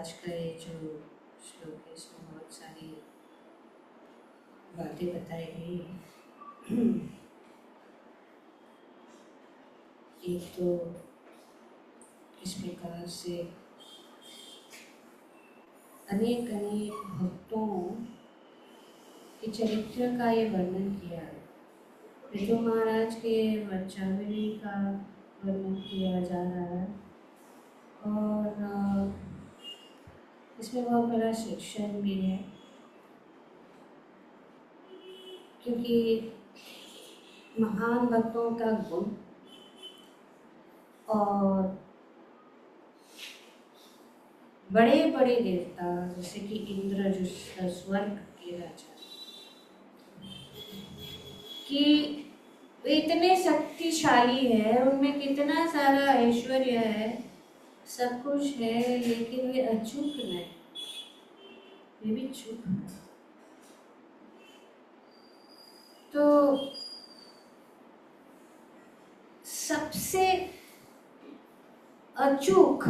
आज का ये जो श्लोक है इसमें बहुत सारी बातें बताई गई हैं। एक तो इस प्रकार से अनेक अनेक भक्तों के चरित्र का ये वर्णन किया है। पृथु महाराज के वंशावली का वर्णन किया जा रहा है और इसमें बहुत बड़ा शिक्षण भी है, क्योंकि महान भक्तों का गुण और बड़े बड़े देवता जैसे कि इंद्र जो स्वर्ग के राजा कि वे इतने शक्तिशाली है, उनमें कितना सारा ऐश्वर्य है, सब कुछ है, लेकिन वे अचूक नहीं, वे भी चूक है। तो सबसे अचूक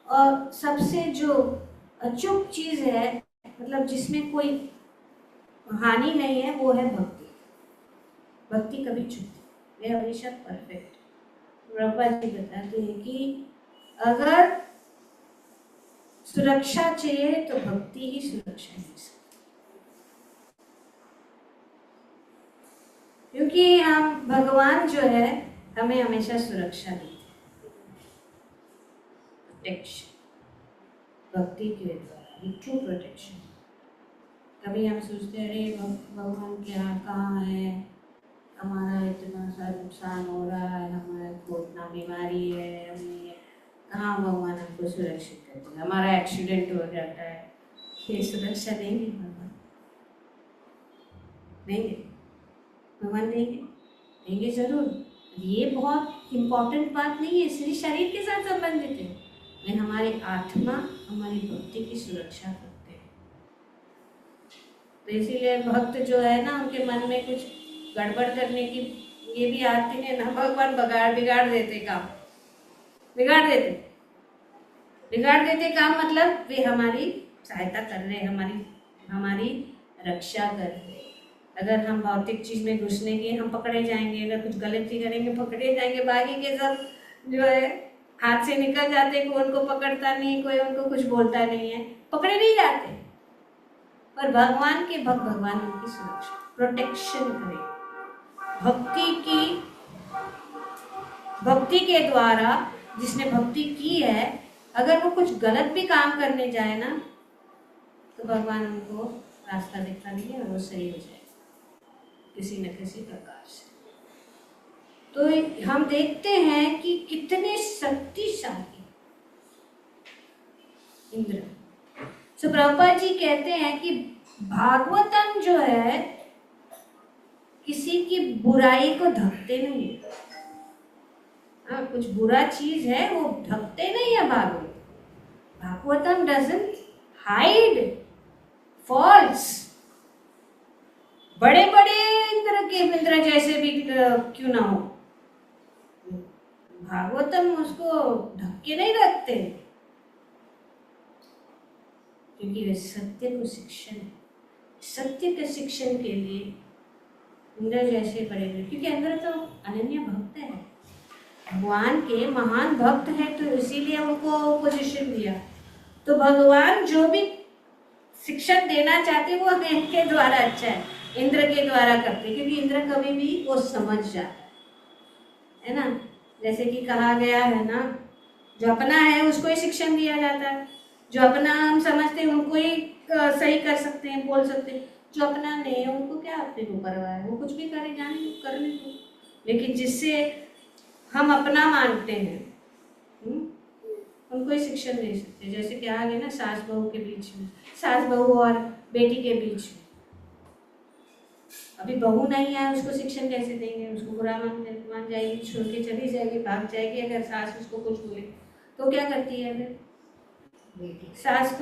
और सबसे जो अचूक चीज है, मतलब जिसमें कोई हानि नहीं है, वो है भक्ति। भक्ति कभी चूकती, वे हमेशा परफेक्ट। प्रभुपाद जी बताते हैं कि अगर सुरक्षा चाहिए तो भक्ति ही सुरक्षा दे सकती, क्योंकि हम भगवान जो है हमें हमेशा सुरक्षा देते हैं, प्रोटेक्शन भक्ति के द्वारा, ट्रू प्रोटेक्शन। कभी हम सोचते हैं अरे भगवान के यहाँ कहाँ है, हमारा इतना सा नुकसान हो रहा है, हमारे को इतना बीमारी है, हमें कहाँ भगवान हमको सुरक्षित करते हैं, हमारा एक्सीडेंट हो जाता है, ये सुरक्षा देंगे भगवान? देंगे? भगवान देंगे? देंगे जरूर। ये बहुत इम्पोर्टेंट बात नहीं है, सिर्फ शरीर के साथ संबंधित है, लेकिन हमारी आत्मा हमारी भक्ति की सुरक्षा करते हैं। तो इसीलिए भक्त जो है ना, उनके मन में कुछ गड़बड़ करने की ये भी आती है ना, भगवान बिगाड़ देते काम, बिगाड़ देते काम, मतलब वे हमारी सहायता कर रहे हैं, हमारी रक्षा कर रहे हैं। अगर हम भौतिक चीज में घुसने के हम पकड़े जाएंगे, अगर कुछ गलती करेंगे पकड़े जाएंगे, बाकी के सब जो है हाथ से निकल जाते, कोई उनको पकड़ता नहीं, कोई उनको कुछ बोलता नहीं है, पकड़े नहीं जाते। पर भगवान के भक्त भगवान उनकी सुरक्षा प्रोटेक्शन करें। भक्ति के द्वारा जिसने भक्ति की है, अगर वो कुछ गलत भी काम करने जाए ना, तो भगवान उनको रास्ता दिखा देंगे और वो सही हो जाए किसी न किसी प्रकार से। तो हम देखते हैं कि कितने शक्तिशाली इंद्र। तो प्रभुपाद जी कहते हैं कि भागवतम जो है किसी की बुराई को ढकते नहीं है। हाँ, कुछ बुरा चीज है वो ढकते नहीं है भागवतम डजंट हाइड फॉल्स। बड़े बड़े इंद्र जैसे भी क्यों ना हो, भागवतम उसको ढक के नहीं रखते, क्योंकि वे सत्य को शिक्षण है। सत्य के शिक्षण के लिए इंद्र जैसे बड़े, क्योंकि इंद्र तो अनन्य भक्त है, भगवान के महान भक्त है, तो इसीलिए उनको पोजीशन दिया। तो भगवान जो भी शिक्षण देना चाहते वो इनके द्वारा अच्छा है, इंद्र के द्वारा करते, क्योंकि इंद्र कभी भी वो समझ जाता है ना। जैसे कि कहा गया है ना, जो अपना है उसको ही शिक्षण दिया जाता है, जो अपना हम समझते हैं उनको ही सही कर सकते हैं, बोल सकते हैं। जो अपना नहीं है उनको क्या अपने को परवाह है, वो कुछ भी करे, जाने करने को। लेकिन जिससे हम अपना मानते हैं उनको ही शिक्षण दे सकते हैं। जैसे कि आगे ना सास बहू के बीच में, सास बहू और बेटी के बीच में, अभी बहू नहीं है उसको शिक्षण कैसे देंगे? उसको बुरा मान जाएगी, छोड़ के चली जाएगी, भाग जाएगी। अगर सास उसको कुछ बोले तो क्या करती है फिर बेटी? सास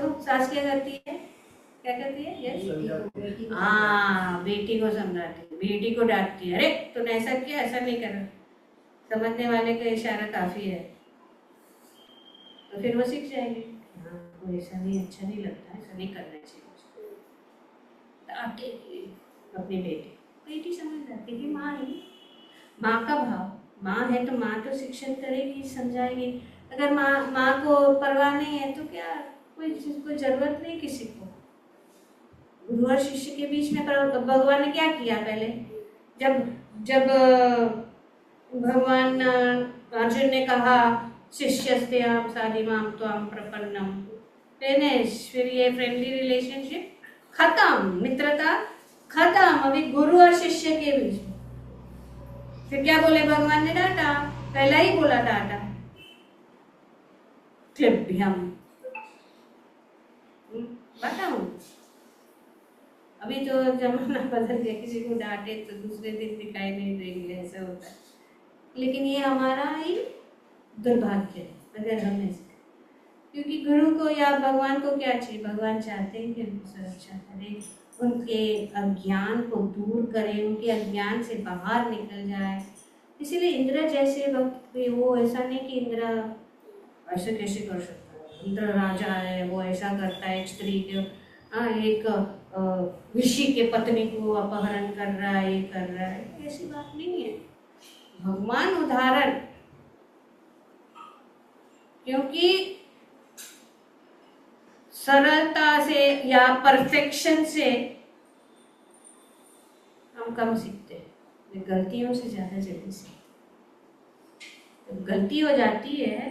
क्या करती है, क्या करती है? हाँ, बेटी को समझाती है, बेटी को डांटती है, अरे तूने ऐसा किया, ऐसा नहीं करना। समझने वाले का इशारा काफी है, तो फिर वो सीख जाएंगे। हाँ, को ऐसा नहीं, अच्छा नहीं लगता, ऐसा नहीं करना चाहिए। डांटे अपनी बेटी समझदार, क्योंकि माँ है, माँ का भाव, माँ है तो माँ तो शिक्षण करेगी, समझाएगी। अगर माँ को परवाह नहीं है तो क्या, कोई जरूरत नहीं किसी को। गुरु और शिष्य के बीच में भगवान ने क्या किया पहले, जब भगवान अर्जुन ने कहा शिष्यस्ते आम साधि माम त्वाम प्रपन्नम, फिनिश, फिर ये फ्रेंडली रिलेशनशिप खत्म, मित्रता खत्म, अभी गुरु और शिष्य के बीच में। फिर क्या बोले भगवान ने, डांटा, पहला ही बोला डांटा, क्लिभ्यम, बताओ। अभी तो जमाना बदल गया, किसी को डांटे तो दूसरे दिन दिखाई नहीं देंगे, ऐसा होता है। लेकिन ये हमारा ही दुर्भाग्य है अगर हम ऐसे, क्योंकि गुरु को या भगवान को क्या चाहिए, भगवान चाहते हैं कि उनको सुरक्षा करें, उनके अज्ञान को दूर करें, उनके अज्ञान से बाहर निकल जाए। इसीलिए इंद्र जैसे वक्त पे वो ऐसा नहीं कि इंद्र ऐसे कैसे कर सकता है, इंद्र राजा है, वो ऐसा करता है, एक स्त्री के एक ऋषि के पत्नी को अपहरण कर रहा है, ये कर रहा है, ऐसी बात नहीं है। भगवान उदाहरण, क्योंकि सरलता से या परफेक्शन से हम कम सीखते हैं, गलतियों से ज्यादा जल्दी सीखते। जब गलती हो जाती है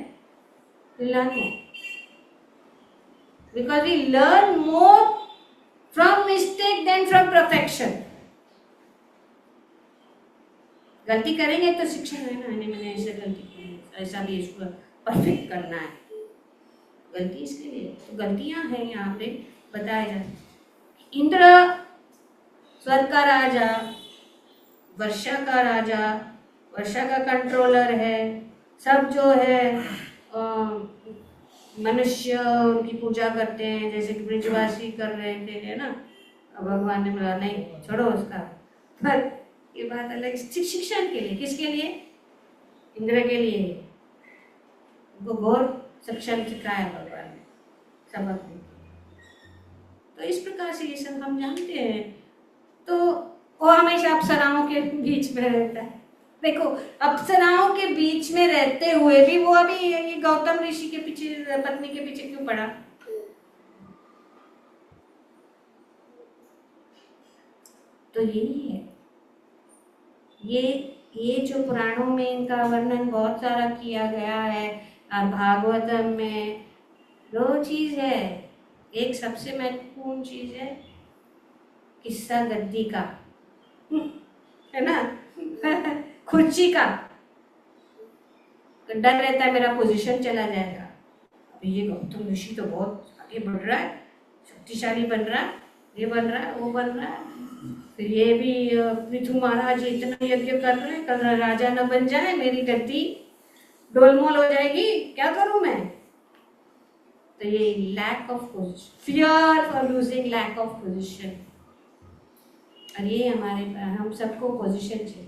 तो learn more, because we learn more from mistake than from perfection. गलती करेंगे तो शिक्षण है ना, मैंने ऐसे गलती की, ऐसा भी इसको परफेक्ट करना है, गलती इसके लिए तो गलतियां हैं यहाँ पे बताया जाए। इंद्र स्वर्ग का राजा, वर्षा का राजा, वर्षा का कंट्रोलर है, सब जो है मनुष्य उनकी पूजा करते हैं, जैसे कि ब्रिजवासी कर रहे थे, है ना। अब भगवान ने बोला नहीं, छोड़ो उसका, पर ये बात अलग, शिक्षण के लिए, किसके लिए, इंद्र के लिए, वो घोर शिक्षण सिखाया भगवान ने, सबक ने। तो इस प्रकार से ये सब हम जानते हैं। तो वो हमेशा अप्सराओं के बीच में रहता है। देखो, अप्सराओं के बीच में रहते हुए भी वो अभी ये गौतम ऋषि के पीछे, पत्नी के पीछे क्यों पड़ा? तो यही है, ये जो पुराणों में इनका वर्णन बहुत सारा किया गया है, और भागवतम में दो चीज है। एक सबसे महत्वपूर्ण चीज है किस्सा गद्दी का, है ना, खुर्ची का, डर रहता है मेरा पोजीशन चला जाएगा। अभी ये गौतम ऋषि तो बहुत आगे बढ़ रहा है, शक्तिशाली बन रहा है, ये बन रहा है, वो बन रहा है, फिर ये भी पृथु महाराज इतना यज्ञ कर रहे हैं, कल राजा न बन जाए, मेरी गद्दी डोलमोल हो जाएगी, क्या करूं मैं? तो ये lack of position, fear for losing, lack of position, और ये हमारे, हम सबको पोजीशन चाहिए,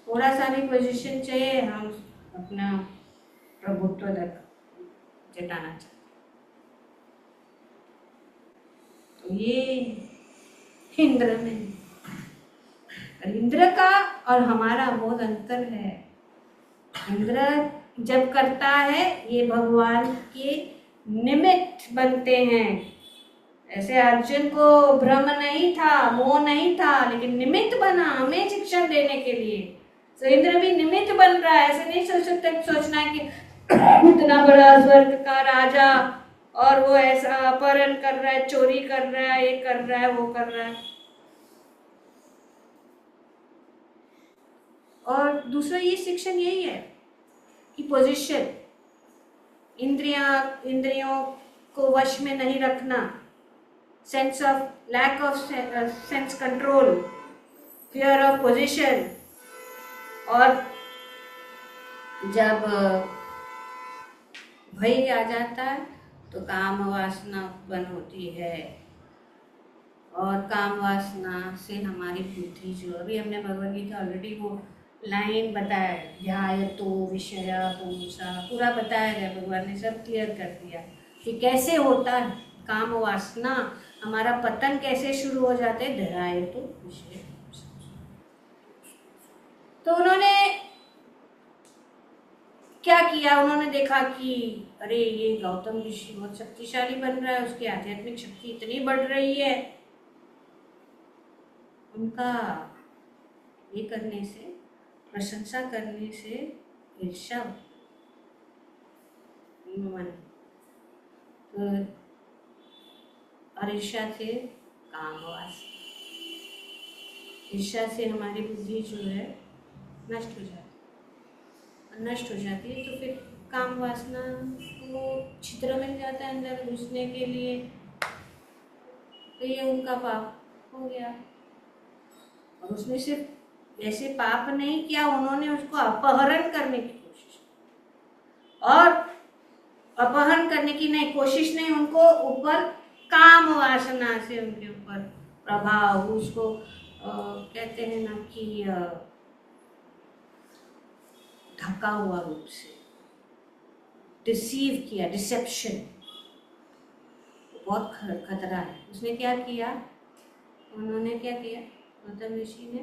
थोड़ा सा भी पोजीशन चाहिए, हम अपना प्रभुत्व तक जताना चाहते। तो ये इंद्र में, इंद्र का और हमारा बहुत अंतर है। इंद्र जब करता है, ये भगवान के निमित्त बनते हैं। ऐसे अर्जुन को भ्रम नहीं था, मोह नहीं था, लेकिन निमित्त बना हमें शिक्षण देने के लिए। तो इंद्र भी निमित्त बन रहा है। ऐसे नहीं सोचना है कि इतना बड़ा स्वर्ग का राजा और वो ऐसा अपहरण कर रहा है, चोरी कर रहा है, ये कर रहा है, वो कर रहा है। और दूसरा ये शिक्षण यही है कि पोजीशन, इंद्रियों को वश में नहीं रखना, sense of, lack of sense control, fear of position. और जब भय आ जाता है तो काम वासना उत्पन्न होती है, और काम वासना से हमारी बुद्धि जो, अभी हमने भगवद गीता ऑलरेडी वो लाइन बताया, ध्यायतो विषया पुंसा, पूरा बताया गया, भगवान ने सब क्लियर कर दिया कि कैसे होता है काम वासना, हमारा पतन कैसे शुरू हो जाते हैं, डराए तो विषय। तो उन्होंने क्या किया, उन्होंने देखा कि अरे ये गौतम ऋषि बहुत शक्तिशाली बन रहा है, उसकी आध्यात्मिक शक्ति इतनी बढ़ रही है। उनका ये करने से, प्रशंसा करने से ईर्ष्या मन, तो और ईर्ष्या से कामवास, ईर्ष्या से हमारी बुद्धि जो है नष्ट हो जाती है, नष्ट हो जाती है तो फिर काम वासना को छिद्र मिल जाता है अंदर घुसने के लिए, तो ये उनका पाप हो गया। और उसने सिर्फ ऐसे पाप नहीं किया, उन्होंने उसको अपहरण करने की कोशिश, और अपहरण करने की नहीं कोशिश नहीं, उनको ऊपर काम वासना से उनके ऊपर प्रभाव, उसको कहते हैं ना कि ढका हुआ रूप से डिसीव किया, डिसेप्शन बहुत खतरा है। उसने क्या किया, उन्होंने क्या किया, गौतम ऋषि ने,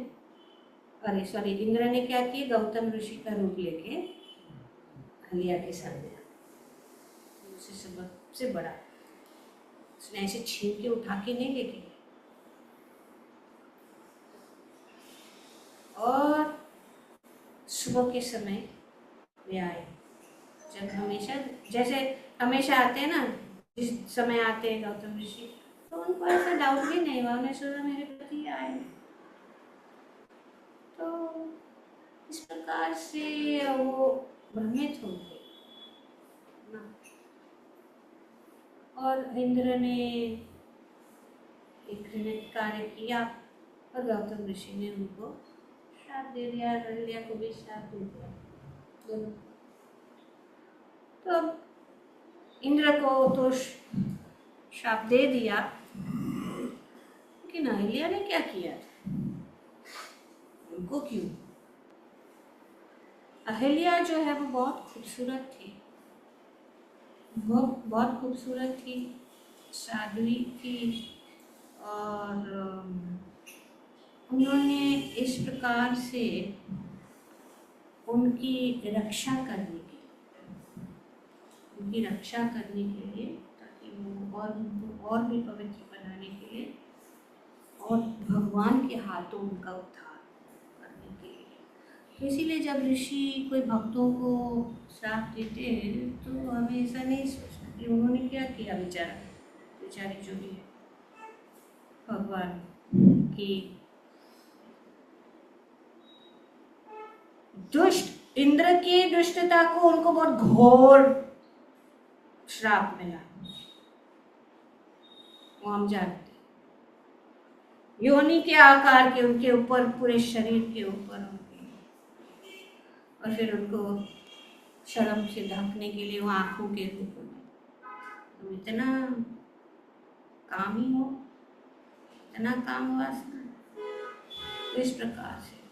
अरे सॉरी इंद्र ने क्या किया, गौतम ऋषि का रूप लेके अहल्या के सामने उससे सबसे बड़ा, उसने ऐसे छीन के उठा के नहीं लेके गया, और सुबह के समय वे आए, जब हमेशा जैसे हमेशा आते हैं ना, जिस समय आते हैं गौतम ऋषि, तो उनको ऐसा डाउट भी नहीं हुआ, उन्हें सोचा मेरे पति आए। तो इस प्रकार से वो भ्रमित हो गए ना, और इंद्र ने एक घृणित कार्य किया और गौतम ऋषि ने उनको श्राप दे दिया, अहल्या को भी श्राप दे दिया दोनों। तो इंद्र को तो श्राप दे दिया, लेकिन अहल्या ने क्या किया, उनको क्यों? अहल्या जो है वो बहुत खूबसूरत थी, बहुत खूबसूरत थी, साध्वी थी, और उन्होंने इस प्रकार से उनकी रक्षा करने के लिए, ताकि वो और भी पवित्र बनाने के लिए, और भगवान के हाथों उनका उद्धार करने के लिए। इसीलिए जब ऋषि कोई भक्तों को श्राप देते हैं तो हमें ऐसा नहीं सोचना कि उन्होंने क्या किया, बेचारे जो भी है भगवान की दुष्ट, इंद्र की दुष्टता को उनको बहुत घोर श्राप मिला, वो हम जानते, योनि के आकार के उनके ऊपर, पूरे शरीर के ऊपर उनके, और फिर उनको शर्म से ढकने के लिए वो आंखों के रूप में, तुम इतना कामी हो, इतना काम वासना, तो इस प्रकार से।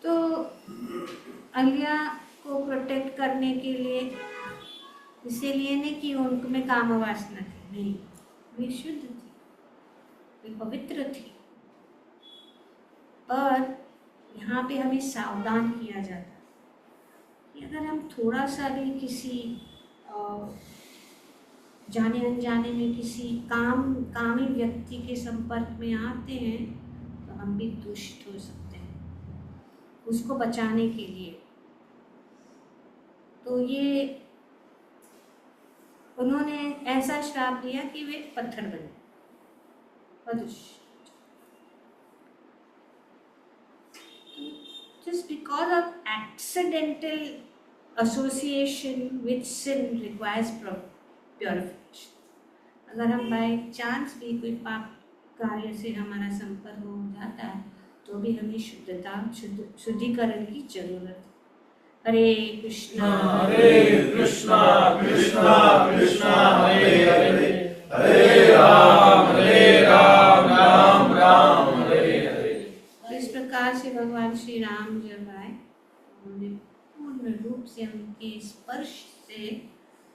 तो अहल्या को प्रोटेक्ट करने के लिए, इसीलिए नहीं कि उनमें काम वासना थी, नहीं, वे शुद्ध थी, वे पवित्र थी, पर यहाँ पे हमें सावधान किया जाता कि अगर हम थोड़ा सा भी किसी जाने अनजाने में किसी कामी व्यक्ति के संपर्क में आते हैं तो हम भी दूषित हो सकते हैं, उसको बचाने के लिए। तो ये उन्होंने ऐसा श्राप दिया कि वे पत्थर बने, just because of accidental association with sin requires purification. अगर हम बाय चांस भी कोई पाप कार्य से हमारा संपर्क हो जाता है तो भी हमें शुद्धिकरण की जरूरत है। हरे कृष्णा कृष्णा कृष्णा हरे हरे, हरे राम राम राम हरे हरे। इस प्रकार से भगवान श्री राम जब आए, उन्होंने पूर्ण रूप से उनके स्पर्श से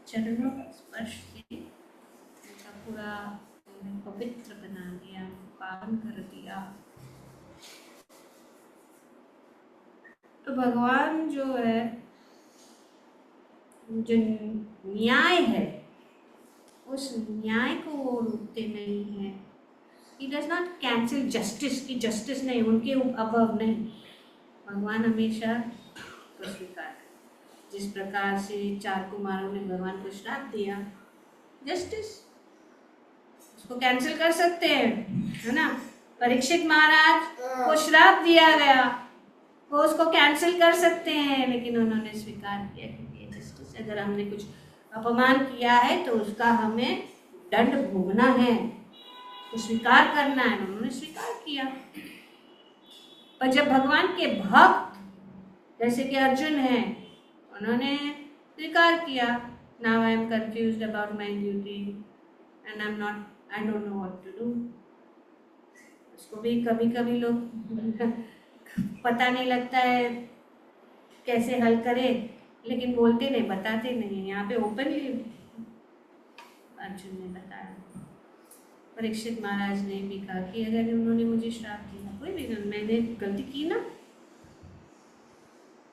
चरणों का स्पर्श से उनका पूरा उन्हें पवित्र बना दिया, पावन कर दिया। तो भगवान जो है, जो न्याय है, उस न्याय को वो रोकते नहीं है। He does not cancel justice की जस्टिस नहीं, उनके अबव नहीं। भगवान हमेशा को स्वीकार है। जिस प्रकार से 4 कुमारों ने भगवान को श्राप दिया, जस्टिस उसको कैंसिल कर सकते हैं, है ना। परीक्षित महाराज को श्राप दिया गया, वो उसको कैंसिल कर सकते हैं, लेकिन उन्होंने स्वीकार किया क्योंकि जस्टिस। अगर हमने कुछ अपमान किया है तो उसका हमें दंड भोगना है, तो स्वीकार करना है। उन्होंने स्वीकार किया। पर जब भगवान के भक्त जैसे कि अर्जुन है, उन्होंने स्वीकार किया, now I am confused about my duty and I don't know what to do. उसको भी कभी कभी लोग पता नहीं लगता है कैसे हल करे, लेकिन बोलते नहीं, बताते नहीं। यहाँ पे ओपनली अर्जुन ने बताया। परीक्षित महाराज ने भी कहा कि अगर उन्होंने मुझे श्राप दिया, कोई भी मैंने गलती की ना,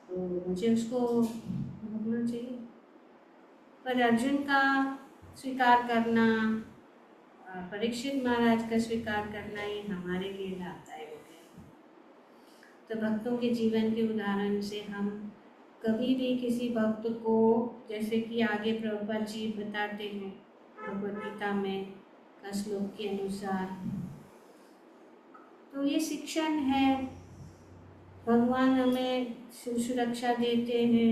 तो मुझे उसको भोगना चाहिए। पर अर्जुन का स्वीकार करना, परीक्षित महाराज का स्वीकार करना, ये हमारे लिए लाभदायक हो गया। तो भक्तों के जीवन के उदाहरण से हम कभी भी किसी भक्त को, जैसे कि आगे प्रभुपाद जी बताते हैं भगवद गीता में का श्लोक के अनुसार, तो ये शिक्षण है। भगवान हमें सुरक्षा देते हैं।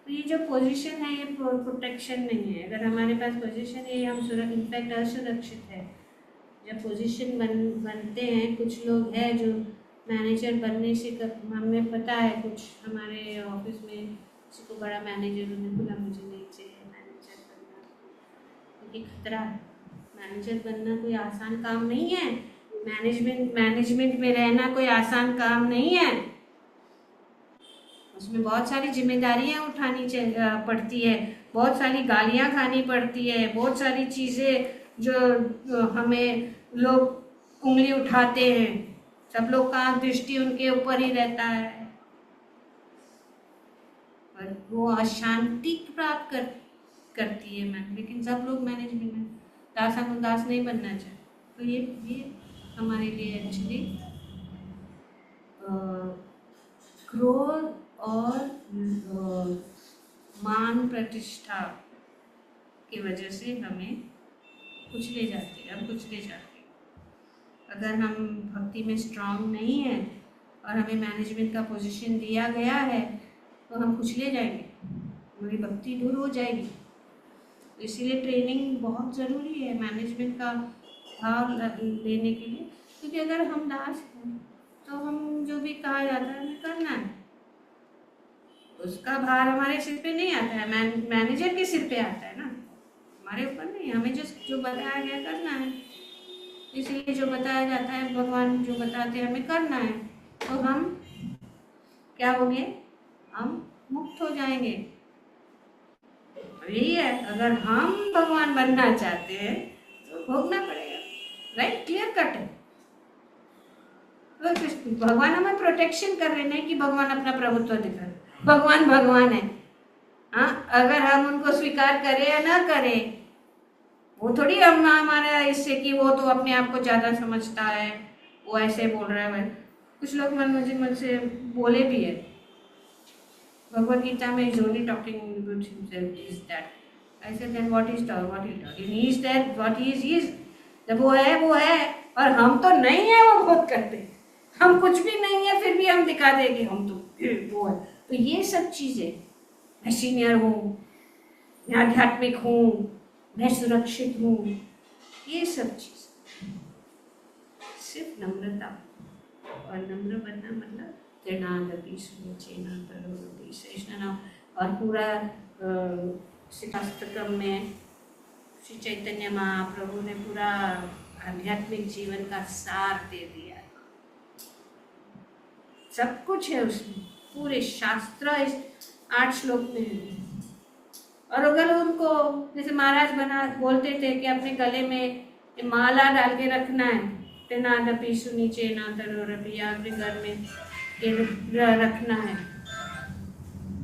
तो ये जो पोजीशन है, ये प्रोटेक्शन नहीं है। अगर हमारे पास पोजीशन है, हम इनफैक्ट असुरक्षित है। जब पोजीशन बनते हैं, कुछ लोग हैं जो मैनेजर बनने से हमें पता है, कुछ हमारे ऑफिस में किसी को बड़ा मैनेजर होने बोला, मुझे नहीं चाहिए मैनेजर बनना, क्योंकि खतरा है। मैनेजर बनना कोई आसान काम नहीं है। मैनेजमेंट में रहना कोई आसान काम नहीं है। उसमें बहुत सारी जिम्मेदारियां उठानी पड़ती है, बहुत सारी गालियां खानी पड़ती है, बहुत सारी चीज़ें जो हमें लोग उंगली उठाते हैं, सब लोग का दृष्टि उनके ऊपर ही रहता है, और वो अशांति प्राप्त करती है। लेकिन सब लोग मैनेजमेंट में दास नहीं बनना चाहते। तो ये हमारे लिए एक्चुअली क्रोध और मान प्रतिष्ठा की वजह से हमें कुचले जाते हैं। अगर हम भक्ति में स्ट्रांग नहीं है और हमें मैनेजमेंट का पोजीशन दिया गया है, तो हम कुचले जाएंगे, हमारी भक्ति दूर हो जाएगी। इसीलिए ट्रेनिंग बहुत ज़रूरी है मैनेजमेंट का भाव लेने के लिए, क्योंकि अगर हम दास हैं तो हम जो भी कहा जाता है हमें करना है। उसका भार हमारे सिर पे नहीं आता है, मैनेजर के सिर पे आता है ना, हमारे ऊपर नहीं। हमें जो बताया गया करना है। इसलिए जो बताया जाता है, भगवान जो बताते हैं हमें करना है, तो हम क्या होंगे, हम मुक्त हो जाएंगे। यही है, अगर हम भगवान बनना चाहते हैं तो भोगना पड़ेगा, राइट, क्लियर कट है। तो भगवान हमें प्रोटेक्शन कर रहे, नहीं कि भगवान अपना प्रभुत्व दिखा। भगवान है, हाँ, अगर हम उनको स्वीकार करें या ना करें, वो थोड़ी हम हमारा इससे कि वो तो अपने आप को ज़्यादा समझता है, वो ऐसे बोल रहा है। कुछ लोग मुझसे बोले भी है, भगवद गीता में is only talking about himself, is that. I said then what is talk? He is that, what he is. जब वो है और हम तो नहीं है, वो बहुत करते हैं। हम कुछ भी नहीं है, फिर भी हम दिखा देंगे हम तो वो है। तो ये सब चीज़ें, मैं सीनियर हूँ, मैं आध्यात्मिक हूँ, मैं सुरक्षित हूँ, ये सब चीज़ सिर्फ नम्रता, और नम्र बनना मतलब तृणादपि सुनिचेना तरोरपि सहिष्णुना। और पूरा शास्त्रक्रम में श्री चैतन्य महाप्रभु ने पूरा आध्यात्मिक जीवन का सार दे दिया। सब कुछ है उसमें, पूरे शास्त्र इस 8 श्लोक में है। और अगर उनको जैसे महाराज बना बोलते थे कि अपने गले में माला डाल के रखना है, तेनादपि सुनिचेनादरोरपि, या अपने घर में ये रखना है,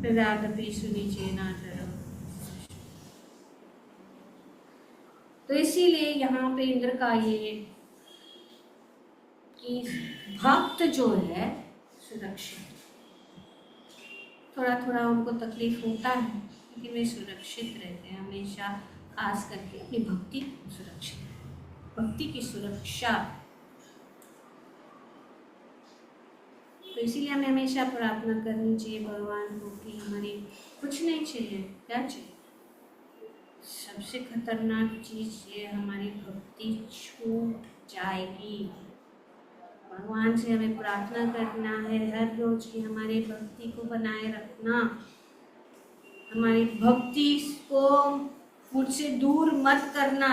तेनादपि सुनिचेनादरो। तो इसीलिए यहाँ पे इंद्र का ये कि भक्त जो है सुरक्षित, थोड़ा थोड़ा उनको तकलीफ होता है लेकिन वे सुरक्षित रहते हैं हमेशा, खास करके अपनी भक्ति सुरक्षित, भक्ति की सुरक्षा। तो इसीलिए हमें हमेशा प्रार्थना करनी चाहिए भगवान को कि हमारी कुछ नहीं चाहिए, क्या चाहिए, सबसे खतरनाक चीज ये हमारी भक्ति छूट जाएगी। भगवान से हमें प्रार्थना करना है हर रोज की हमारी भक्ति को बनाए रखना, हमारी भक्ति को मुझसे दूर मत करना,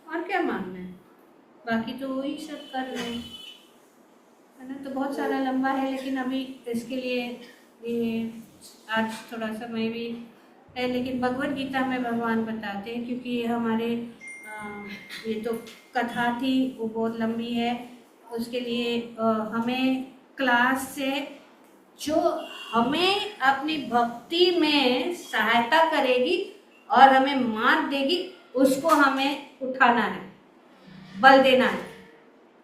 और क्या मांगना है, बाकी तो वही सब कर रहे हैं, है ना। तो बहुत सारा लंबा है लेकिन अभी इसके लिए ये आज थोड़ा समय भी है, लेकिन भगवत गीता में भगवान बताते हैं, क्योंकि ये हमारे ये तो कथा थी वो बहुत लंबी है, उसके लिए हमें क्लास से जो हमें अपनी भक्ति में सहायता करेगी और हमें मार्ग देगी उसको हमें उठाना है, बल देना है,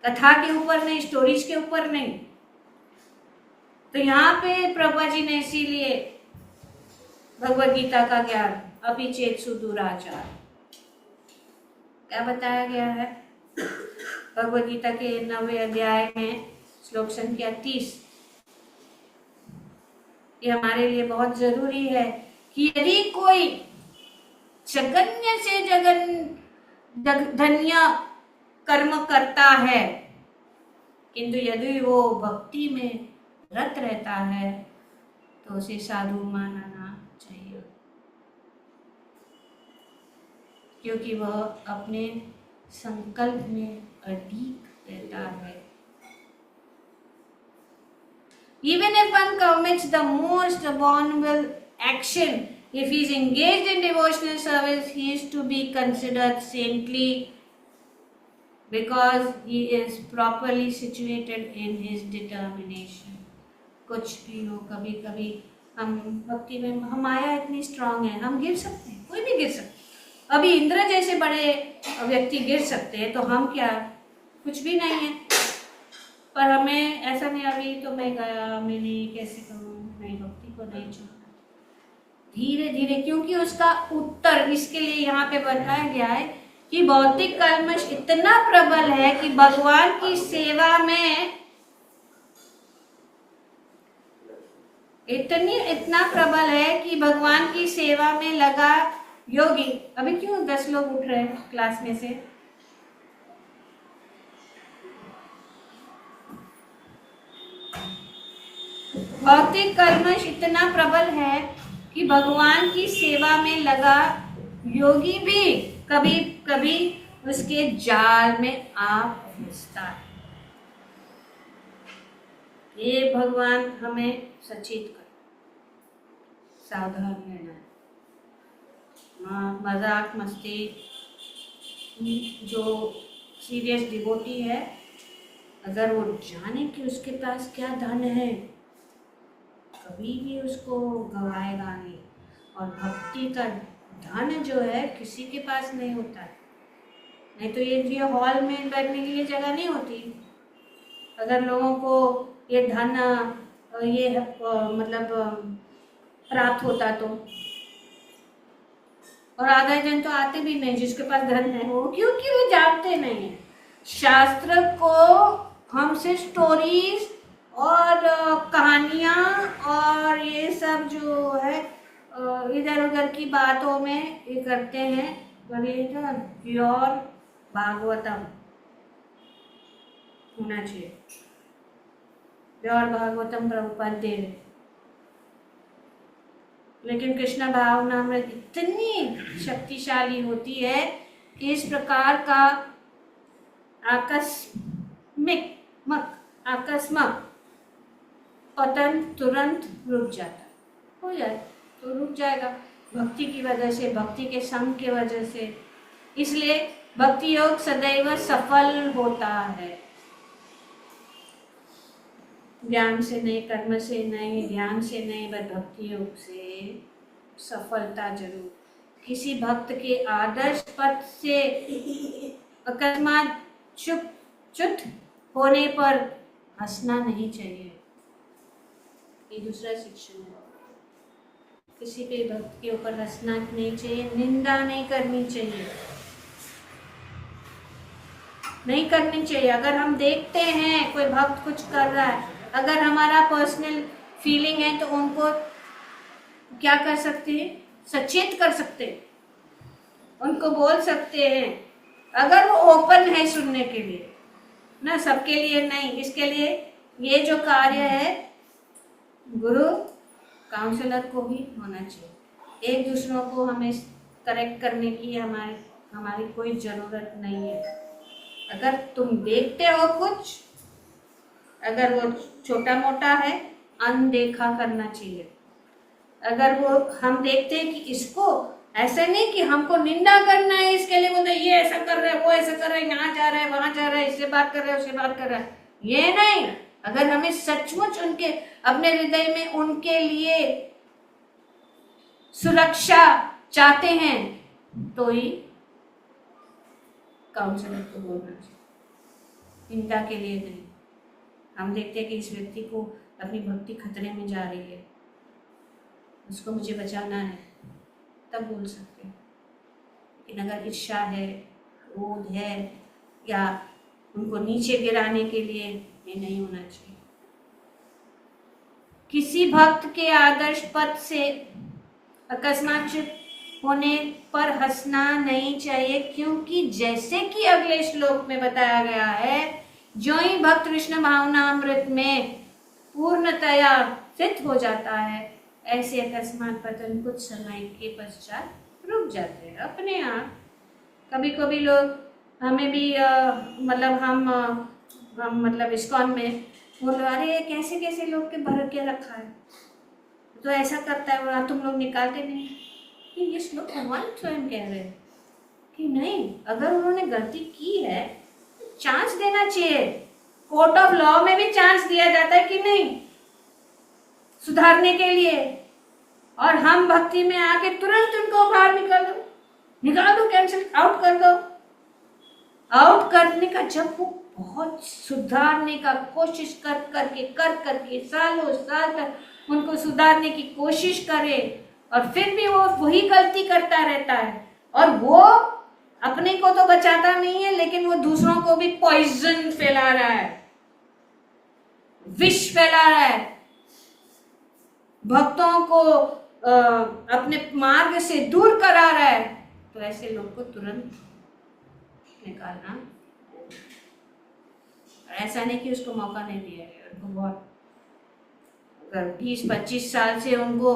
कथा के ऊपर नहीं, स्टोरीज के ऊपर नहीं। तो यहाँ पे प्रभा जी ने इसीलिए भगवद गीता का ज्ञान अभी चेत सुदूराचार क्या बताया गया है भगवद गीता के 9वें अध्याय में श्लोक संख्या 30। ये हमारे लिए बहुत जरूरी है कि यदि कोई जघन्य से धन्य कर्म करता है किंतु यदि वो भक्ति में रत रहता है तो उसे साधु मानना चाहिए, क्योंकि वह अपने संकल्प में अडिग रहता है। Even if one commits the most abominable action, if he is engaged in devotional service, he is to be considered saintly because he is properly situated in his determination. कुछ भी हो, कभी कभी हम भक्ति में हम माया इतनी स्ट्रांग है, हम गिर सकते हैं, कोई भी गिर सकते हैं। अभी इंद्र जैसे बड़े व्यक्ति गिर सकते हैं तो हम क्या, कुछ भी नहीं है। पर हमें ऐसा नहीं अभी तो मैं गया, मैंने कैसे करूँ, नहीं भक्ति को नहीं छोड़ना, धीरे धीरे, क्योंकि उसका उत्तर इसके लिए यहाँ पे बताया गया है कि भौतिक कल्मश इतना प्रबल है कि भगवान की सेवा में इतना प्रबल है कि भगवान की सेवा में लगा योगी। अभी क्यों 10 लोग उठ रहे हैं क्लास में से? भौतिक कल्मश इतना प्रबल है कि भगवान की सेवा में लगा योगी भी कभी कभी उसके जाल में आ फंसता है। ये भगवान हमें सचेत कर, सावधान रहना है। मजाक मस्ती, जो सीरियस डिवोटी है अगर वो जाने कि उसके पास क्या धन है कभी भी उसको गवाएगा नहीं, और भक्ति का धन जो है किसी के पास नहीं होता है। नहीं तो ये हॉल में बैठने के लिए जगह नहीं होती। अगर लोगों को ये धन ये मतलब प्राप्त होता तो, और आधा जन तो आते भी नहीं जिसके पास धन है, वो क्योंकि वो जानते नहीं है शास्त्र को। हमसे स्टोरीज और कहानियाँ और ये सब जो है इधर उधर की बातों में ये करते हैं, पर ये जो प्योर भागवतम होना चाहिए, प्योर भागवतम प्रभुपाद दे रहे। लेकिन कृष्ण भावना में इतनी शक्तिशाली होती है कि इस प्रकार का आकस्मिक पतन तुरंत रुक जाता, हो जाए तो रुक जाएगा। भक्ति की वजह से, भक्ति के संग की वजह से। इसलिए भक्ति योग सदैव सफल होता है। ज्ञान से नहीं, कर्म से नहीं, ध्यान से नहीं, बस भक्ति योग से सफलता जरूर। किसी भक्त के आदर्श पथ से अकस्मात च्युत होने पर हंसना नहीं चाहिए। ये दूसरा शिक्षण है। किसी भी भक्त के ऊपर हंसना नहीं चाहिए, निंदा नहीं करनी चाहिए, नहीं करनी चाहिए। अगर हम देखते हैं कोई भक्त कुछ कर रहा है, अगर हमारा पर्सनल फीलिंग है तो उनको क्या कर सकते हैं, सचेत कर सकते हैं, उनको बोल सकते हैं, अगर वो ओपन है सुनने के लिए ना, सबके लिए नहीं। इसके लिए ये जो कार्य है गुरु काउंसलर को भी होना चाहिए। एक दूसरों को हमें करेक्ट करने की हमारी कोई ज़रूरत नहीं है। अगर तुम देखते हो कुछ, अगर वो छोटा मोटा है, अनदेखा करना चाहिए। अगर वो हम देखते हैं कि इसको ऐसे नहीं कि हमको निंदा करना है, इसके लिए बोलते ये ऐसा कर रहा है, वो ऐसा कर रहा है, यहाँ जा रहा है, वहां जा रहा है, इससे बात कर रहा है, उससे बात कर रहा है, ये नहीं। अगर हमें सचमुच उनके अपने हृदय में उनके लिए सुरक्षा चाहते हैं तो ही काउंसलर को बोलना चाहिए, निंदा के लिए नहीं। हम देखते हैं कि इस व्यक्ति को अपनी भक्ति खतरे में जा रही है, उसको मुझे बचाना है, तब बोल सकते हैं। लेकिन अगर ईर्ष्या है, क्रोध है, या उनको नीचे गिराने के लिए, ये नहीं होना चाहिए। किसी भक्त के आदर्श पथ से अकस्मात च्युत होने पर हंसना नहीं चाहिए, क्योंकि जैसे कि अगले श्लोक में बताया गया है, जो ही भक्त कृष्ण भावनामृत में पूर्णतया स्थित हो जाता है, ऐसे अकस्मात पतन कुछ समय के पश्चात रुक जाते हैं अपने आप। कभी कभी लोग हमें भी मतलब इस्कॉन में बोल रहे, अरे कैसे कैसे लोग के भर के रखा है, तो ऐसा करता है, बोला तुम लोग निकालते नहीं। कि ये श्लोक भगवान स्वयं कह रहे हैं कि नहीं, अगर उन्होंने गलती की है चांस देना चाहिए। कोर्ट ऑफ लॉ में भी चांस दिया जाता है कि नहीं, सुधारने के लिए। और हम भक्ति में आके तुरंत उनको बाहर निकाल दो, कैंसिल आउट कर दो। आउट करने का, जब वो बहुत सुधारने का कोशिश कर करके सालों साल तक उनको सुधारने की कोशिश करे, और फिर भी वो वही गलती करता रहता है, और वो अपने को तो बचाता नहीं है, लेकिन वो दूसरों को भी पॉइजन फैला रहा है, विष फैला रहा है, भक्तों को अपने मार्ग से दूर करा रहा है। तो ऐसे लोग को तुरंत निकालना। ऐसा नहीं कि उसको मौका नहीं दिया है, उनको बहुत, अगर 20-25 साल से उनको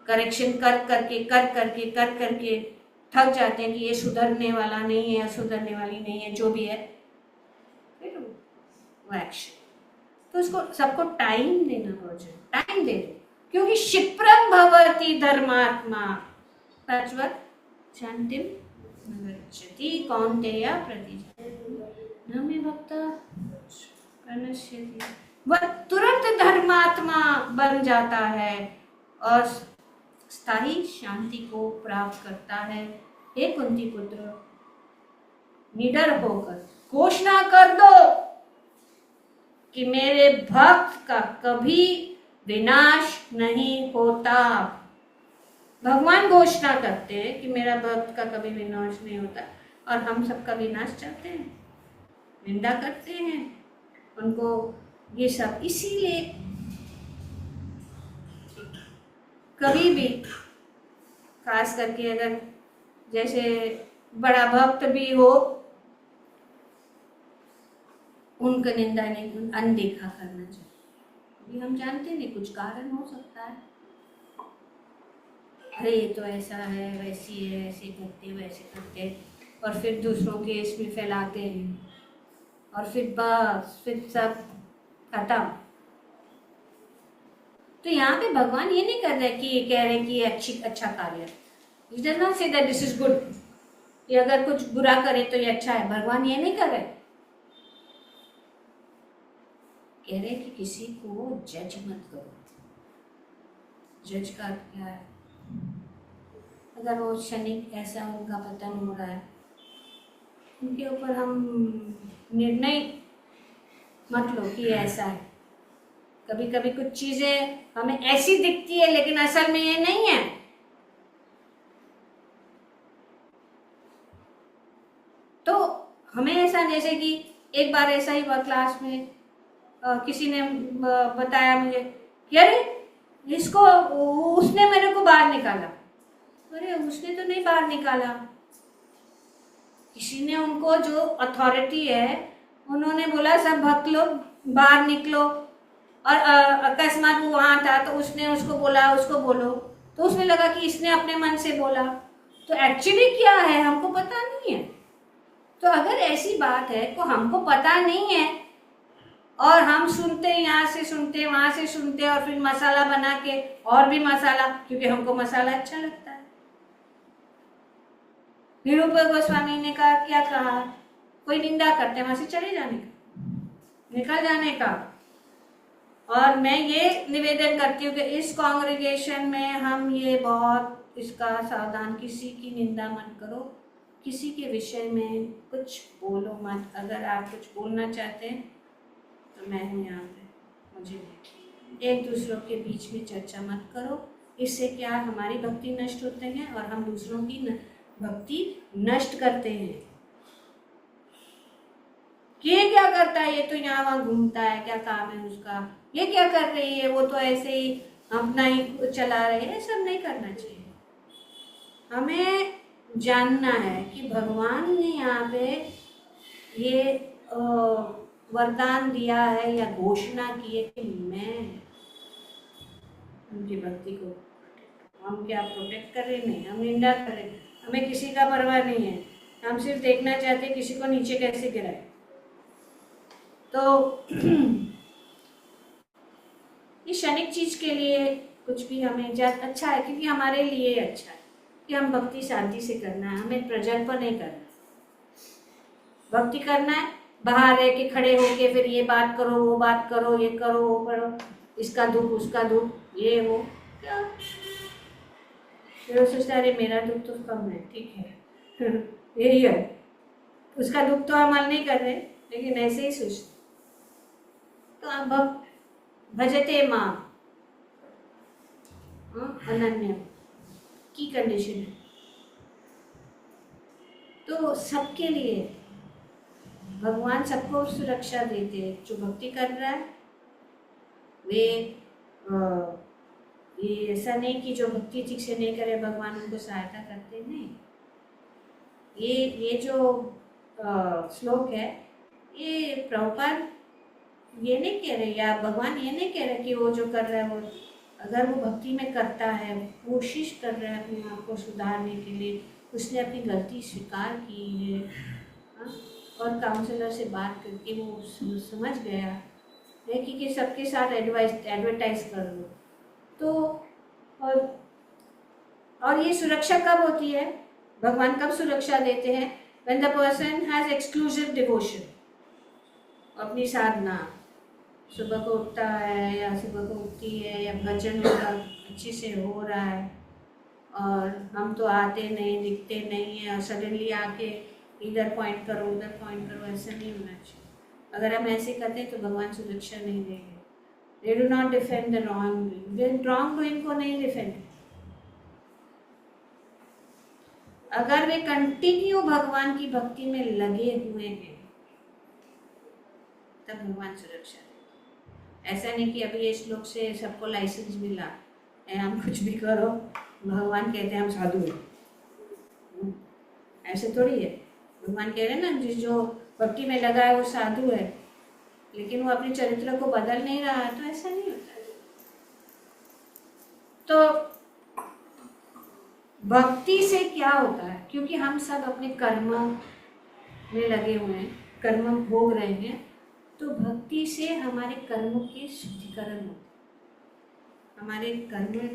करेक्शन कर करके थक जाते हैं कि ये सुधरने वाला नहीं है, सुधरने वाली नहीं है, जो भी है, फिर वो एक्शन। तो उसको सबको टाइम देना चाहिए, टाइम दे दो, क्योंकि क्षिप्रं भवति धर्मात्मा तद्वत् शांतिं न गच्छति कौन्तेय प्रतिजायते न मे भक्तः प्रणश्यति। वह तुरंत धर्मात्मा बन जाता है और स्थायी शांति को प्राप्त करता है। हे कुंती पुत्र, निडर होकर घोषणा कर दो कि मेरे भक्त का कभी विनाश नहीं होता। भगवान घोषणा करते हैं कि मेरा भक्त का कभी विनाश नहीं होता, और हम सबका विनाश चाहते हैं, निंदा करते हैं उनको। ये सब इसीलिए कभी भी, खास करके अगर जैसे बड़ा भक्त भी हो, उनका निंदा नहीं, अनदेखा करना चाहिए। अभी हम जानते नहीं, कुछ कारण हो सकता है, अरे ये तो ऐसा है, वैसी है, ऐसे करते वैसे करते, और फिर दूसरों के इसमें फैलाते हैं, और फिर बस फिर सब खत्म। तो यहाँ पे भगवान ये नहीं कर रहे कि ये कह रहे कि ये अच्छा कार्य है, He does not say that this is good. ये अगर कुछ बुरा करे तो ये अच्छा है, भगवान ये नहीं कर रहे। कह रहे कि किसी को जज मत करो। जज का क्या है? अगर वो क्षणिक ऐसा उनका पतन हो रहा है, उनके ऊपर हम निर्णय मत लो कि ऐसा है। कभी कभी कुछ चीजें हमें ऐसी दिखती है लेकिन असल में ये नहीं है। तो हमें ऐसा, जैसे कि एक बार ऐसा ही हुआ क्लास में, किसी ने बताया मुझे कि अरे इसको, उसने मेरे को बाहर निकाला। अरे उसने तो नहीं बाहर निकाला, किसी ने उनको, जो अथॉरिटी है, उन्होंने बोला सब भक्त लोग बाहर निकलो, और अकस्मात वो वहां था तो उसने उसको बोला उसको बोलो, तो उसने लगा कि इसने अपने मन से बोला। तो एक्चुअली क्या है हमको पता नहीं है। तो अगर ऐसी बात है तो हमको पता नहीं है और हम सुनते, यहाँ से सुनते वहां से सुनते, और फिर मसाला बना के और भी मसाला, क्योंकि हमको मसाला अच्छा लगता है। निरूपा गोस्वामी ने कहा, क्या कहा, कोई निंदा करते वहां से चले जाने का, निकल जाने का। और मैं ये निवेदन करती हूँ कि इस कांग्रेगेशन में हम ये बहुत इसका सावधान, किसी की निंदा मत करो, किसी के विषय में कुछ बोलो मत। अगर आप कुछ बोलना चाहते हैं तो मैं हूँ यहाँ पे, मुझे एक दूसरों के बीच में चर्चा मत करो। इससे क्या हमारी भक्ति नष्ट होते हैं और हम दूसरों की भक्ति नष्ट करते हैं। ये क्या करता है, ये तो यहाँ वहाँ घूमता है, क्या काम है उसका, ये क्या कर रही है, वो तो ऐसे ही अपना ही चला रही है। सब नहीं करना चाहिए। हमें जानना है कि भगवान ने यहाँ पे ये वरदान दिया है या घोषणा की है कि मैं उनकी भक्ति को, हम क्या प्रोटेक्ट कर रहे, नहीं, हम निंदा कर रहे, हमें किसी का परवाह नहीं है। हम सिर्फ देखना चाहते हैं किसी को नीचे कैसे गिराए। तो इस क्षणिक चीज के लिए कुछ भी हमें अच्छा है, क्योंकि हमारे लिए अच्छा है कि हम भक्ति शांति से करना है, हमें प्रजल्प नहीं करना। भक्ति करना है, बाहर रह के खड़े होके फिर ये बात करो, वो बात करो, ये करो, वो करो, इसका दुख उसका दुख, ये वो क्या, फिर सोचता अरे मेरा दुख तो कम है, ठीक है यही है, उसका दुख तो हम हल नहीं कर रहे, लेकिन ऐसे ही सोचते। तो अब भजते मां अनन्या की कंडीशन है। तो सबके लिए भगवान सबको सुरक्षा देते हैं। जो भक्ति कर रहा है वे, ये ऐसा नहीं कि जो भक्ति ठीक से नहीं करे भगवान उनको सहायता करते, नहीं। ये जो श्लोक है, ये प्रभुपाद ये नहीं कह रहे, या भगवान ये नहीं कह रहे कि वो जो कर रहा है, वो अगर वो भक्ति में करता है, कोशिश कर रहा है अपने आप को सुधारने के लिए, उसने अपनी गलती स्वीकार की है, और काउंसलर से बात करके वो समझ गया है कि सबके साथ एडवर्टाइज कर दो। तो और ये सुरक्षा कब होती है, भगवान कब सुरक्षा देते हैं? when the person has exclusive devotion, अपनी साधना, सुबह को उठता है या सुबह को उठती है या भजन अच्छे से हो रहा है, और हम तो आते नहीं, दिखते नहीं है, और सडनली आके इधर पॉइंट करो उधर पॉइंट करो, ऐसा नहीं होना चाहिए। अगर हम ऐसे करते हैं तो भगवान सुरक्षा नहीं देंगे। They do not defend the wrong doing, wrong doing को नहीं डिफेंड। अगर वे कंटिन्यू भगवान की भक्ति में लगे हुए हैं तब भगवान सुरक्षा देते। ऐसा नहीं कि अभी ये श्लोक से सबको लाइसेंस मिला है, हम कुछ भी करो, भगवान कहते हैं हम साधु हैं, ऐसे थोड़ी है। भगवान कह रहे हैं ना, जो भक्ति में लगा है वो साधु है, लेकिन वो अपने चरित्र को बदल नहीं रहा है, तो ऐसा नहीं होता है। तो भक्ति से क्या होता है, क्योंकि हम सब अपने कर्म में लगे हुए हैं, कर्म भोग रहे हैं, तो भक्ति से हमारे कर्म के शुद्धिकरण होते हैं, हमारे कर्म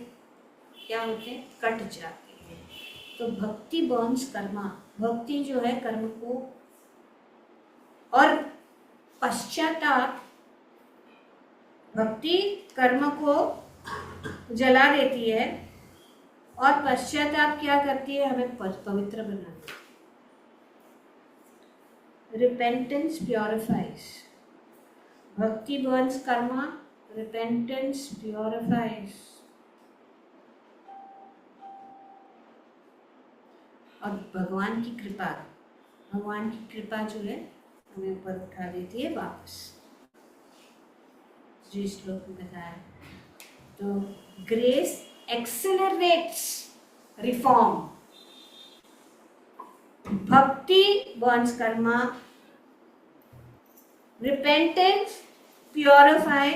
क्या होते हैं, कट जाते हैं। तो भक्ति बर्न्स कर्मा, भक्ति जो है कर्म को, और पश्चाताप, भक्ति कर्म को जला देती है और पश्चाताप क्या करती है, हमें पवित्र बनाती है। रिपेंटेंस प्योरिफाइज, भक्ति बर्न्स कर्मा, रिपेंटेंस प्योरिफाइज। और भगवान की कृपा, भगवान की कृपा जो है हमें ऊपर उठा देती है वापस, जो श्लोक में बताया। तो ग्रेस एक्सेलरेट्स रिफॉर्म, भक्ति Burns Karma, repentance purify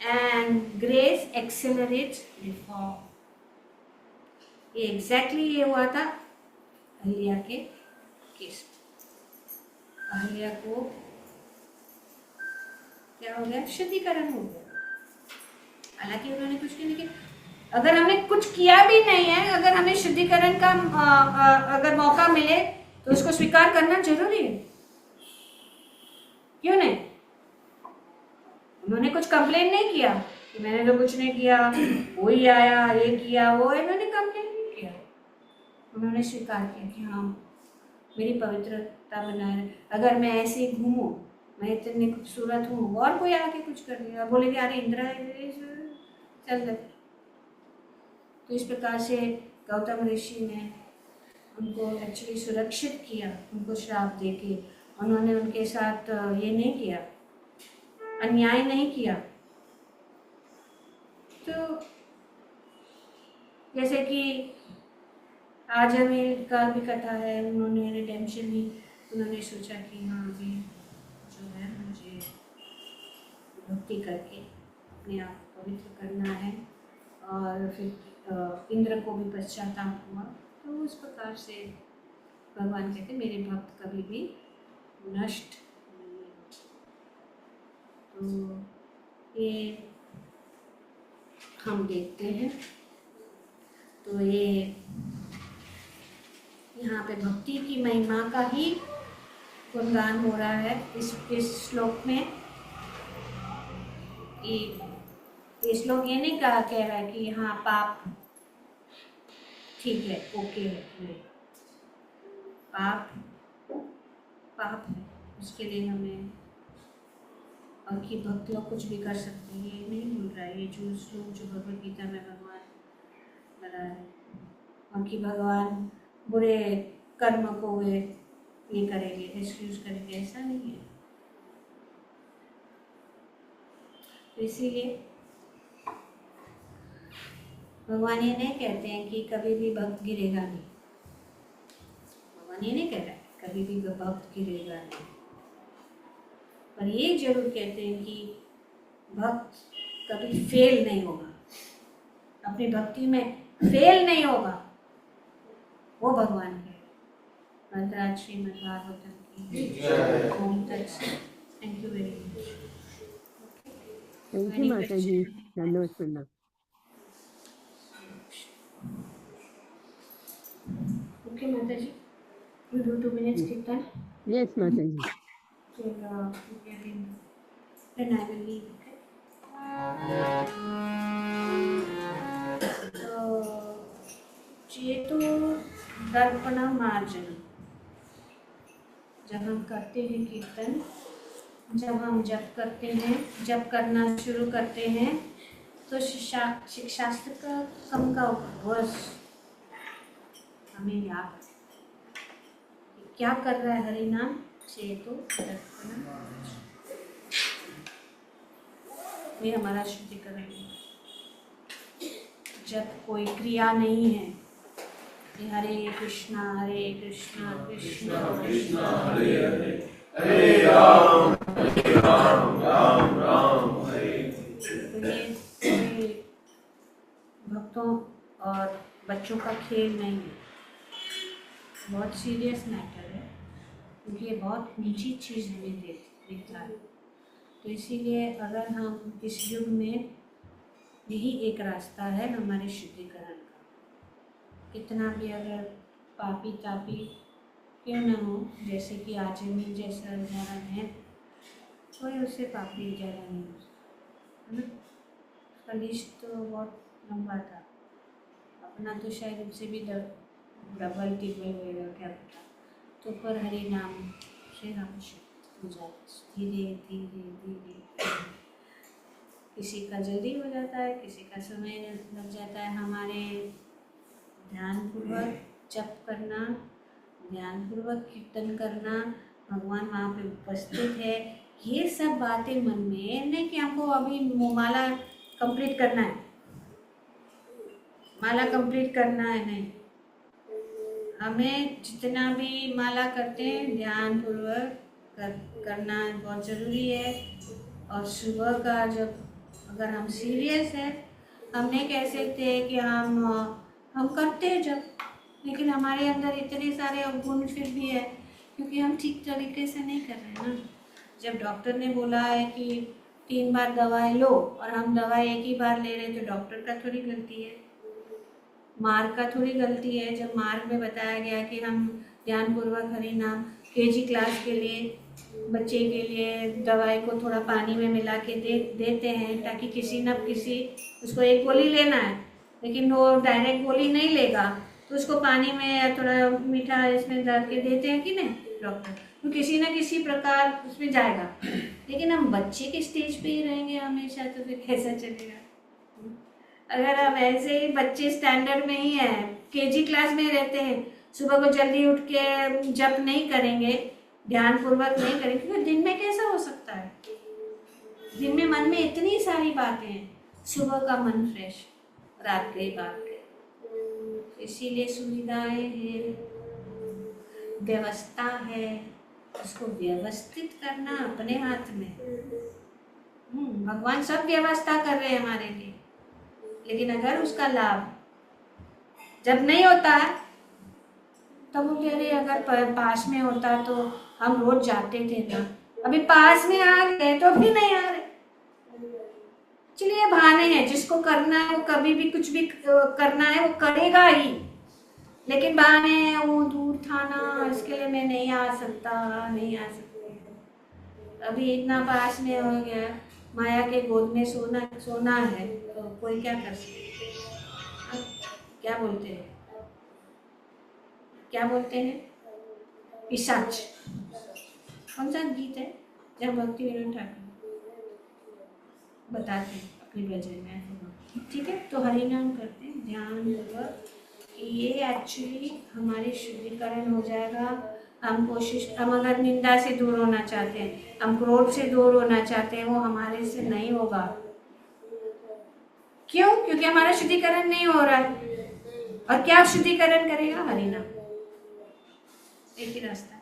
and grace accelerates reform. ये एग्जैक्टली ये हुआ था अहिल्या के केस में। अहिल्या को क्या हो गया, शुद्धिकरण हो गया। हालांकि उन्होंने कुछ नहीं किया। अगर हमने कुछ किया भी नहीं है, अगर हमें शुद्धिकरण का अगर मौका मिले तो उसको स्वीकार करना जरूरी है, क्यों नहीं? उन्होंने कुछ कंप्लेन नहीं किया कि मैंने तो कुछ नहीं किया, वही आया, ये किया, वो, इन्होंने कंप्लेन नहीं किया। उन्होंने स्वीकार किया कि हाँ मेरी पवित्रता बनाए, अगर मैं ऐसे ही घूमूं, मैं इतनी खूबसूरत हूँ, और कोई आके कुछ कर दिया, बोले कि अरे इंदिरा चल दे। तो इस प्रकार से गौतम ऋषि ने उनको एक्चुअली सुरक्षित किया, उनको श्राप देके। उन्होंने उनके साथ ये नहीं किया, अन्याय नहीं किया। तो जैसे कि आज हमें का भी कथा है, उन्होंने रिडेम्पशन ही, उन्होंने सोचा कि हाँ अभी जो है मुझे भक्ति करके अपने आप को पवित्र करना है, और फिर इंद्र को भी पश्चाताप हुआ। तो उस प्रकार से भगवान कहते मेरे भक्त कभी भी नष्ट नहीं होते। तो ये हम देखते हैं। तो ये यहाँ पे भक्ति की महिमा का ही गुणगान हो रहा है इस श्लोक में। ये श्लोक ये नहीं कह रहा है कि हाँ पाप ठीक है, ओके है, नहीं, पाप पाप है, उसके लिए हमें और कि भक्त लोग कुछ भी कर सकते हैं, ये नहीं बोल रहा है। ये जो श्लोक जो भगवद गीता में भगवान बता रहे हैं कि भगवान बुरे कर्म को वे ये करेंगे, एक्सक्यूज करेंगे, ऐसा नहीं है। तो इसीलिए भगवान ये नहीं कहते हैं कि कभी भी भक्त गिरेगा नहीं। भगवान ये नहीं कह रहा है कभी भी भक्त गिरेगा नहीं, पर ये जरूर कहते हैं कि भक्त कभी फेल नहीं होगा, अपनी भक्ति में फेल नहीं होगा, वो भगवान है। भद्राज श्रीमद् भागवतम की जय। ओम तत्सत। Thank you very much. Thank you माता जी, धन्यवाद प्रणाम। ओके माता जी, you do 2 minutes kirtan. Yes माता जी। Then I will leave. Okay. तो चेतो दर्पण मार्जन, जब हम करते हैं कीर्तन, जब हम जप करते हैं, जप करना शुरू करते हैं, तो शास्त्र का कम का वर्ष हमें याद क्या कर रहा है। हरि नाम चेतो दर्पण, ये हमारा शुद्धिकरण है। जब कोई क्रिया नहीं है, हरे कृष्णा कृष्णा कृष्णा हरे हरे, हरे राम राम राम हरे। तो ये भक्तों और बच्चों का खेल नहीं है, बहुत सीरियस मैटर है, क्योंकि ये बहुत नीची चीज़ हमें देता है। तो इसीलिए अगर हम इस युग में, यही एक रास्ता है हमारे शुद्धिकरण का, कितना भी अगर पापी तापी क्यों न हो, जैसे कि आचरण जैसा उदाहरण है, कोई उससे पापी ज़्यादा नहीं हो सकता, है ना। उसका लिस्ट तो बहुत लंबा था, अपना तो शायद उससे भी डबल टिबल होएगा, क्या पता। तो पर हरि नाम से हम शुद्ध हो जाते धीरे धीरे धीरे। किसी का जल्दी हो जाता है, किसी का समय लग जाता है। हमारे ध्यानपूर्वक जप करना, ध्यानपूर्वक कीर्तन करना, भगवान वहाँ पे उपस्थित है, ये सब बातें मन में नहीं कि हमको अभी माला कंप्लीट करना है, माला कंप्लीट करना है, नहीं। हमें जितना भी माला करते हैं ध्यानपूर्वक करना बहुत ज़रूरी है। और सुबह का जब अगर हम सीरियस है, हम नहीं कह सकते कि हम करते हैं जब, लेकिन हमारे अंदर इतने सारे अवगुण फिर भी है, क्योंकि हम ठीक तरीके से नहीं कर रहे हैं ना। जब डॉक्टर ने बोला है कि 3 बार दवाई लो और हम दवाई एक ही बार ले रहे हैं, तो डॉक्टर का थोड़ी गलती है, मार्ग का थोड़ी गलती है। जब मार्ग में बताया गया कि हम ध्यानपूर्वक हरि नाम केजी क्लास के लिए बच्चे के लिए दवाई को थोड़ा पानी में मिला के देते हैं, ताकि किसी न किसी, उसको एक गोली लेना है लेकिन वो डायरेक्ट गोली नहीं लेगा, तो उसको पानी में थोड़ा मीठा इसमें डाल के देते हैं कि नहीं डॉक्टर, तो किसी न किसी प्रकार उसमें जाएगा। लेकिन हम बच्चे के स्टेज पे ही रहेंगे हमेशा, तो फिर कैसा चलेगा। अगर हम ऐसे ही बच्चे स्टैंडर्ड में ही हैं, केजी क्लास में रहते हैं, सुबह को जल्दी उठ के जप नहीं करेंगे, ध्यानपूर्वक नहीं करेंगे, क्योंकि दिन में कैसा हो सकता है। दिन में मन में इतनी सारी बातें हैं, सुबह का मन फ्रेश, रात गई बात गई। इसीलिए सुविधाएं हैं, व्यवस्था है, उसको व्यवस्थित करना अपने हाथ में। भगवान सब व्यवस्था कर रहे हैं हमारे लिए, लेकिन अगर उसका लाभ जब नहीं होता है, तब वो कह रहे अगर पास में होता तो हम रोज जाते थे ना, अभी पास में आ गए तो भी नहीं आ रहे। चलिए बहाने हैं, जिसको करना है वो कभी भी कुछ भी करना है वो करेगा ही, लेकिन बहाने हैं, वो दूर था ना इसके लिए मैं नहीं आ सकता, नहीं आ सकते। अभी इतना पास में हो गया, माया के गोद में सोना है, तो कोई क्या कर सकता। क्या बोलते हैं, क्या बोलते हैं, पिशाच। कौन सा गीत है जब भक्ति विनोद ठाकुर बताते हैं अपनी भजन में, ठीक है। तो हरि नाम करते हैं ध्यानपूर्वक, ये एक्चुअली हमारी शुद्धिकरण हो जाएगा। हम अगर निंदा से दूर होना चाहते हैं, हम क्रोध से दूर होना चाहते हैं, वो हमारे से नहीं होगा। क्यों? क्योंकि हमारा शुद्धिकरण नहीं हो रहा है। और क्या शुद्धिकरण करेगा? हरि नाम, एक ही रास्ता।